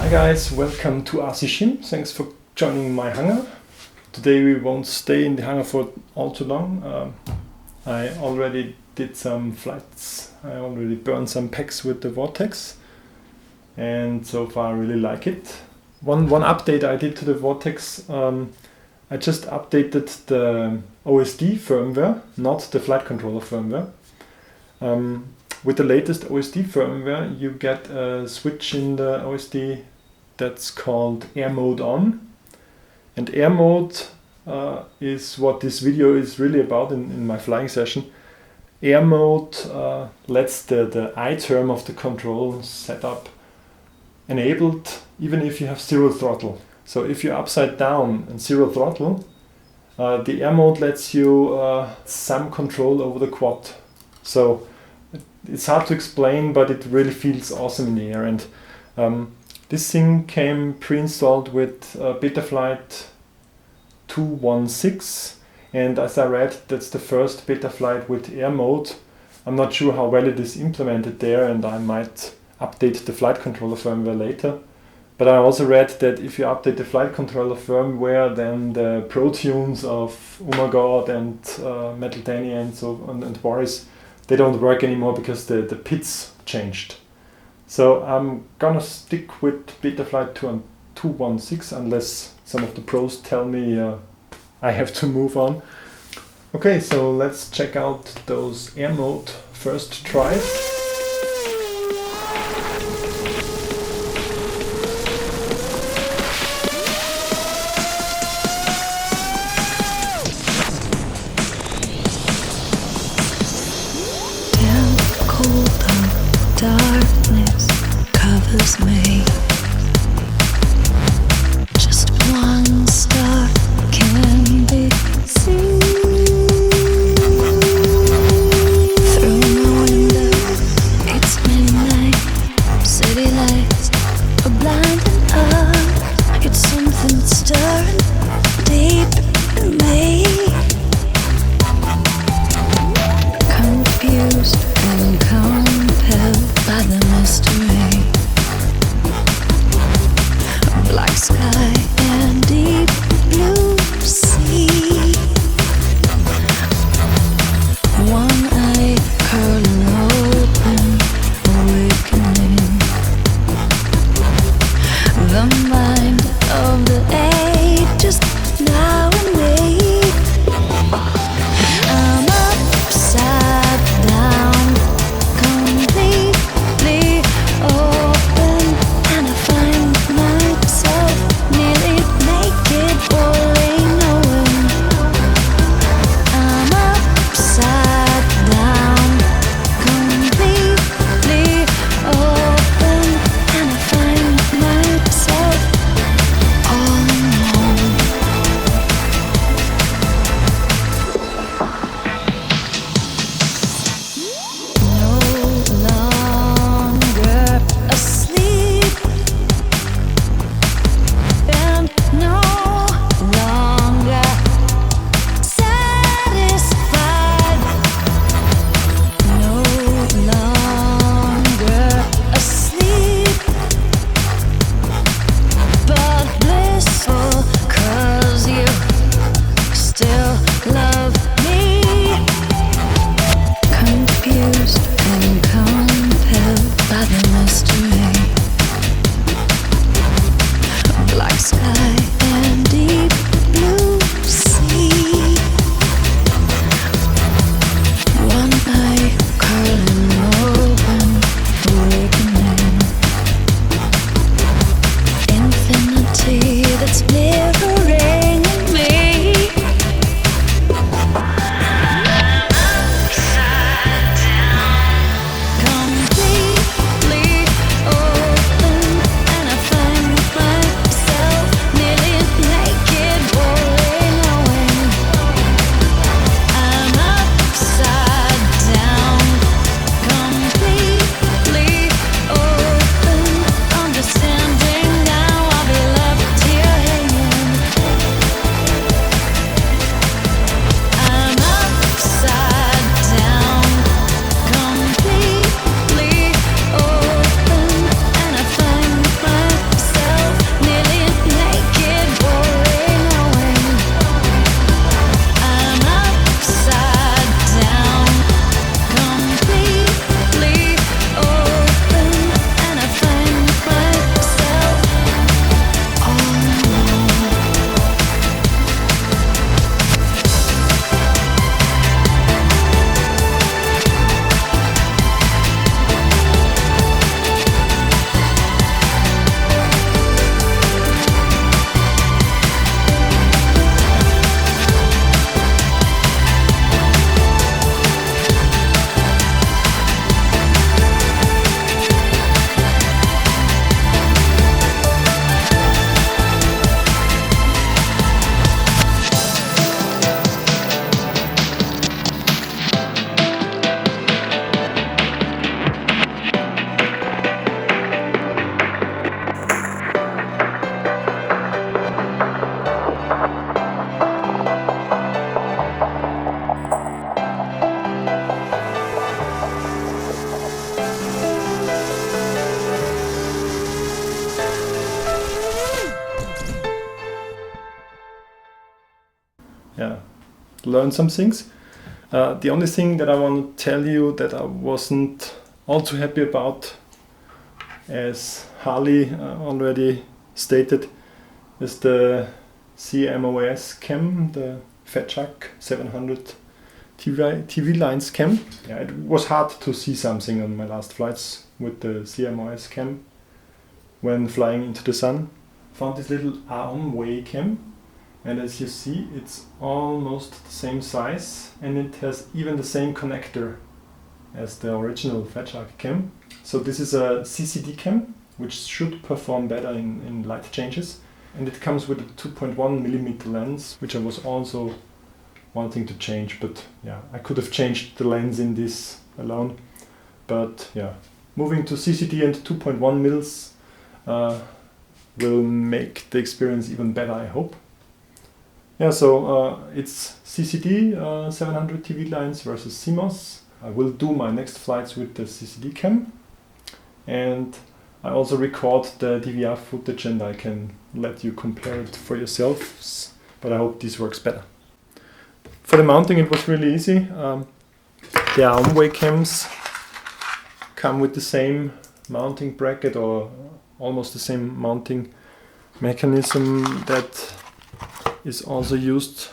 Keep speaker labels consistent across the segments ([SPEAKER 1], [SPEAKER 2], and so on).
[SPEAKER 1] Hi guys, welcome to RCSchim. Thanks for joining my hangar. Today we won't stay in the hangar for all too long. I already did some flights. I already burned some packs with the Vortex, and so far I really like it. One update I did to the Vortex, I just updated the OSD firmware, not the flight controller firmware. With the latest OSD firmware you get a switch in the OSD that's called Airmode on. And Airmode is what this video is really about in my flying session. Airmode lets the I term of the control setup enabled even if you have zero throttle. So if you're upside down and zero throttle, the Airmode lets you some control over the quad. So it's hard to explain, but it really feels awesome in the air. And this thing came pre-installed with Betaflight 216, and as I read, that's the first Betaflight with Airmode. I'm not sure how well it is implemented there, and I might update the flight controller firmware later. But I also read that if you update the flight controller firmware, then the Protunes of Oh My God and Metal Danny and Boris, they don't work anymore because the PIDs changed. So I'm gonna stick with Betaflight 216 unless some of the pros tell me I have to move on. Okay, so let's check out those Airmode first tries.
[SPEAKER 2] Darkness covers me. Just one star can be seen through my window. It's midnight. City lights are blinding up. It's something stirring deep in me. Confused and compelled by the mystery, black sky and deep blue sea. One eye curling open, awakening. The mind of the ages now and me. I'm upside down, completely open, and I find myself nearly naked, boy, knowing I'm upside down, completely open, and I find myself
[SPEAKER 1] learn some things. The only thing that I want to tell you that I wasn't all too happy about, as Harley already stated, is the CMOS cam, the Fetchak 700 TV lines cam. Yeah, it was hard to see something on my last flights with the CMOS cam when flying into the sun. Found this little AOMWay cam, and as you see, it's almost the same size, and it has even the same connector as the original Fetchak cam. So this is a CCD cam, which should perform better in light changes, and it comes with a 2.1mm lens, which I was also wanting to change, but yeah, I could have changed the lens in this alone. But yeah, moving to CCD and 2.1 mils will make the experience even better, I hope. Yeah, so it's CCD 700 TV lines versus CMOS. I will do my next flights with the CCD cam, and I also record the DVR footage and I can let you compare it for yourselves, but I hope this works better. For the mounting it was really easy. The AOMWay cams come with the same mounting bracket, or almost the same mounting mechanism that is also used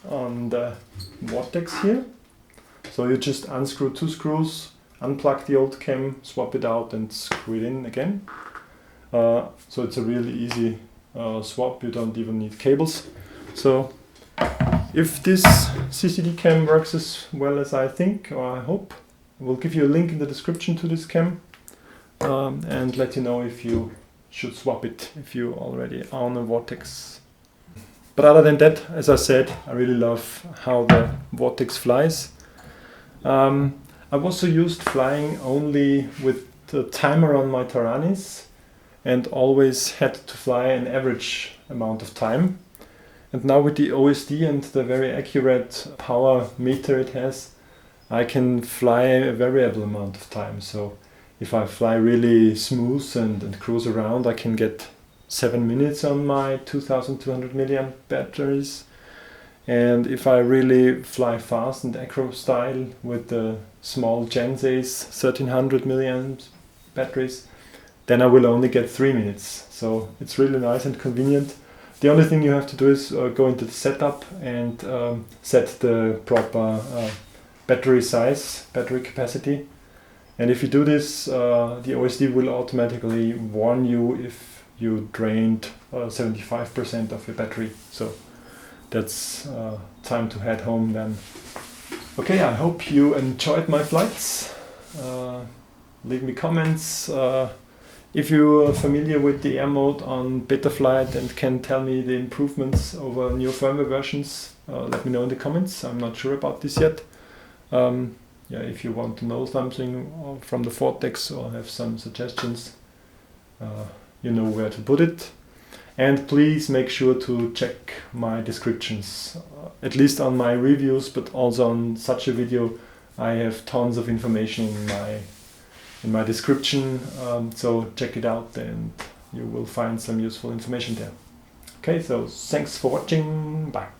[SPEAKER 1] on the Vortex here. So you just unscrew 2 screws, unplug the old cam, swap it out and screw it in again. So it's a really easy swap, you don't even need cables. So if this CCD cam works as well as I think, or I hope, I will give you a link in the description to this cam and let you know if you should swap it if you already own a Vortex. But other than that, as I said, I really love how the Vortex flies. I was so used flying only with the timer on my Taranis and always had to fly an average amount of time. And now with the OSD and the very accurate power meter it has, I can fly a variable amount of time. So if I fly really smooth and cruise around, I can get 7 minutes on my 2200 milliamp batteries. And if I really fly fast and acro style with the small Genseis 1300 milliamp batteries, then I will only get 3 minutes. So it's really nice and convenient. The only thing you have to do is go into the setup and set the proper battery size, battery capacity. And if you do this, the OSD will automatically warn you if you drained 75% of your battery. So that's time to head home then. Okay, I hope you enjoyed my flights. Leave me comments. If you are familiar with the Airmode on Betaflight and can tell me the improvements over new firmware versions, let me know in the comments. I'm not sure about this yet. Yeah, if you want to know something from the Vortex or have some suggestions, you know where to put it. And please make sure to check my descriptions, at least on my reviews, but also on such a video. I have tons of information in my description, so check it out and you will find some useful information there. Okay, so thanks for watching, bye.